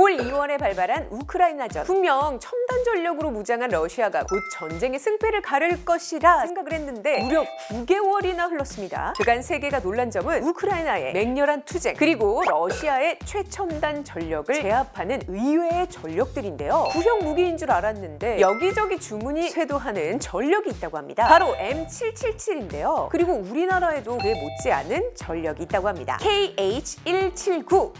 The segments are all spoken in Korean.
올 2월에 발발한 우크라이나전. 분명 첨단 전력으로 무장한 러시아가 곧 전쟁의 승패를 가를 것이라 생각을 했는데 무려 9개월이나 흘렀습니다. 그간 세계가 놀란 점은 우크라이나의 맹렬한 투쟁, 그리고 러시아의 최첨단 전력을 제압하는 의외의 전력들인데요. 구형 무기인 줄 알았는데 여기저기 주문이 쇄도하는 전력이 있다고 합니다. 바로 M777인데요. 그리고 우리나라에도 그에 못지않은 전력이 있다고 합니다. KH-179.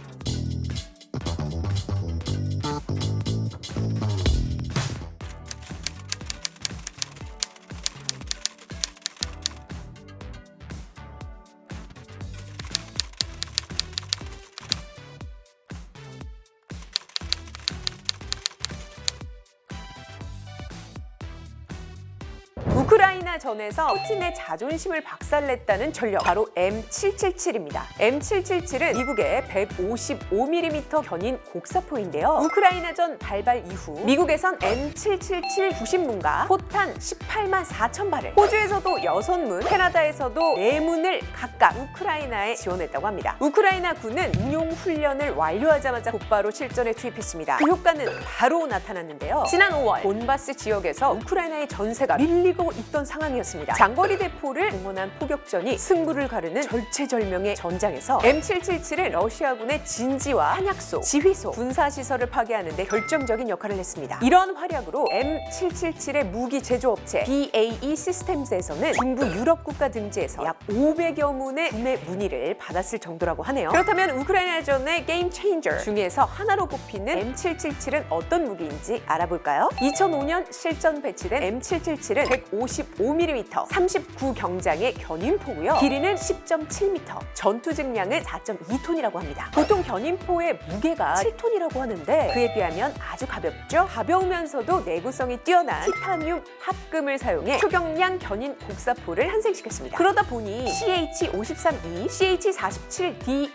우크라이나 전에서 푸틴의 자존심을 박살냈다는 전력, 바로 M777입니다. M777은 미국의 155mm 견인 곡사포인데요. 우크라이나전 발발 이후 미국에선 M777 90문과 포탄 18만 4천 발을, 호주에서도 6문, 캐나다에서도 4문을 각각 우크라이나에 지원했다고 합니다. 우크라이나 군은 운용 훈련을 완료하자마자 곧바로 실전에 투입했습니다. 그 효과는 바로 나타났는데요. 지난 5월 돈바스 지역에서 우크라이나의 전세가 밀리고 있던 상황이었습니다. 장거리 대포를 동원한 포격전이 승부를 가르는 절체절명의 전장에서 M777은 러시아군의 진지와 탄약소, 지휘소, 군사시설을 파괴하는 데 결정적인 역할을 했습니다. 이런 활약으로 M777의 무기 제조업체 BAE 시스템즈에서는 중부 유럽 국가 등지에서 약 500여 문의 구매 문의를 받았을 정도라고 하네요. 그렇다면 우크라이나전의 게임 체인저 중에서 하나로 꼽히는 M777은 어떤 무기인지 알아볼까요? 2005년 실전 배치된 M777은 155mm, 39경장의 견인포고요. 길이는 10.7m, 전투 증량은 4.2톤이라고 합니다. 보통 견인포의 무게가 7톤이라고 하는데 그에 비하면 아주 가볍죠? 가벼우면서도 내구성이 뛰어난 티타늄 합금을 사용해 초경량 견인 곡사포를 환생시켰습니다. 그러다 보니 CH-53E, CH-47DF,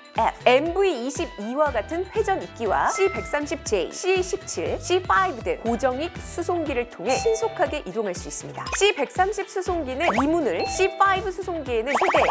MV-22와 같은 회전 이끼와 C-130J, C-17, C-5 등 고정익 수송기를 통해 신속하게 이동할 수 있습니다. C-130 수송기는 2문을, C-5 수송기에는 최대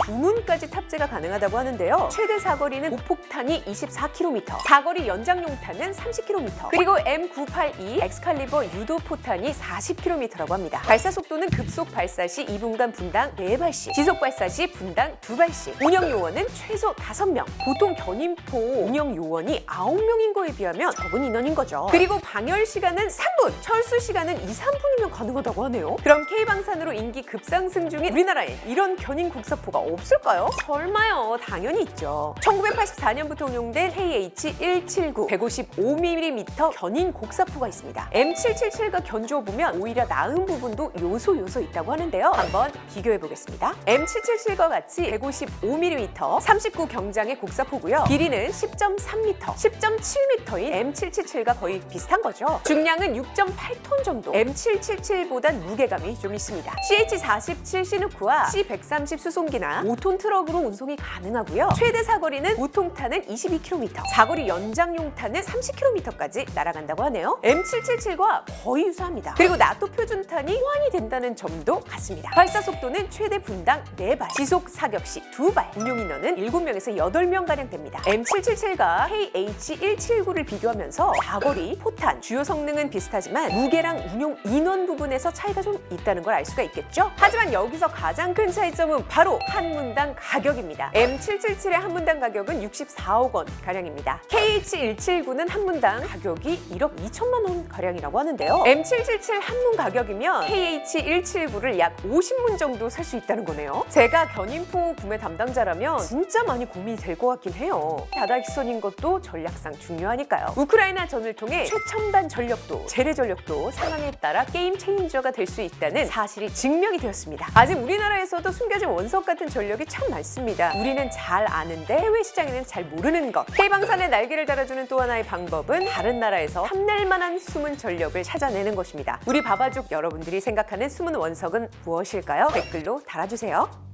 12문까지 탑재가 가능하다고 하는데요. 최대 사거리는 고폭탄이 24km, 사거리 연장용탄은 30km, 그리고 M982 엑스칼리버 유도 포탄이 40km라고 합니다. 발사 속도는 급속 발사 시 2분간 분당 4발씩, 지속 발사 시 분당 2발씩, 운영 요원은 최소 5명, 보통 견인포 운영 요원이 9명인 거에 비하면 적은 인원인 거죠. 그리고 방열 시간은 3분, 철수 시간은 2-3분이면 가능하다고 하네요. 그럼 K방산으로 인기 급상승 중인 우리나라에 이런 견인 곡사포가 없을까요? 설마요. 당연히 있죠. 1984년부터 운용된 KH-179 155mm 견인 곡사포가 있습니다. M777과 견주어보면 오히려 나은 부분도 요소 있다고 하는데요. 한번 비교해보겠습니다. M777과 같이 155mm, 39경장의 곡사포고요. 길이는 10.3m, 10.7m인 M777과 거의 비슷한 거죠. 중량은 6.8톤 정도, M777보단 무게감이 좀 있습니다. CH-47 시누크와 C-130 수송기나 5톤 트럭으로 운송이 가능하고요. 최대 사거리는 보통탄은 22km, 사거리 연장용탄은 30km까지 날아간다고 하네요. M777과 거의 유사합니다. 그리고 나토 표준탄이 호환이 된다는 점도 같습니다. 발사 속도는 최대 분당 4발, 지속 사격 시 2발, 운용 인원은 7명에서 8명가량 됩니다. M777과 KH-179를 비교하면서 사거리, 포탄, 주요 성능은 비슷하지만 무게랑 운용 인원 부분에서 차이가 좀 있다는 걸 알 수가 있겠죠? 하지만 여기서 가장 큰 차이점은 바로 한 문당 가격입니다. M777의 한 문당 가격은 64억 원 가량입니다. KH-179는 한 문당 가격이 1억 2천만 원 가량이라고 하는데요. M777 한 문 가격이면 KH-179를 약 50문 정도 살 수 있다는 거네요. 제가 견인포 구매 담당자라면 진짜 많이 고민이 될 것 같긴 해요. 다다익선인 것도 전략상 중요하니까요. 우크라이나 전을 통해 최첨단 전력도, 재래 전력도 상황에 따라 게임 체인저가 될 수 있다는 사실이 증명이 되었습니다. 아직 우리나라에서도 숨겨진 원석 같은 전력이 참 많습니다. 우리는 잘 아는데 해외 시장에는 잘 모르는 것. K방산의 날개를 달아주는 또 하나의 방법은 다른 나라에서 탐낼 만한 숨은 전력을 찾아내는 것입니다. 우리 바바족 여러분들이 생각하는 숨은 원석은 무엇일까요? 댓글로 달아주세요.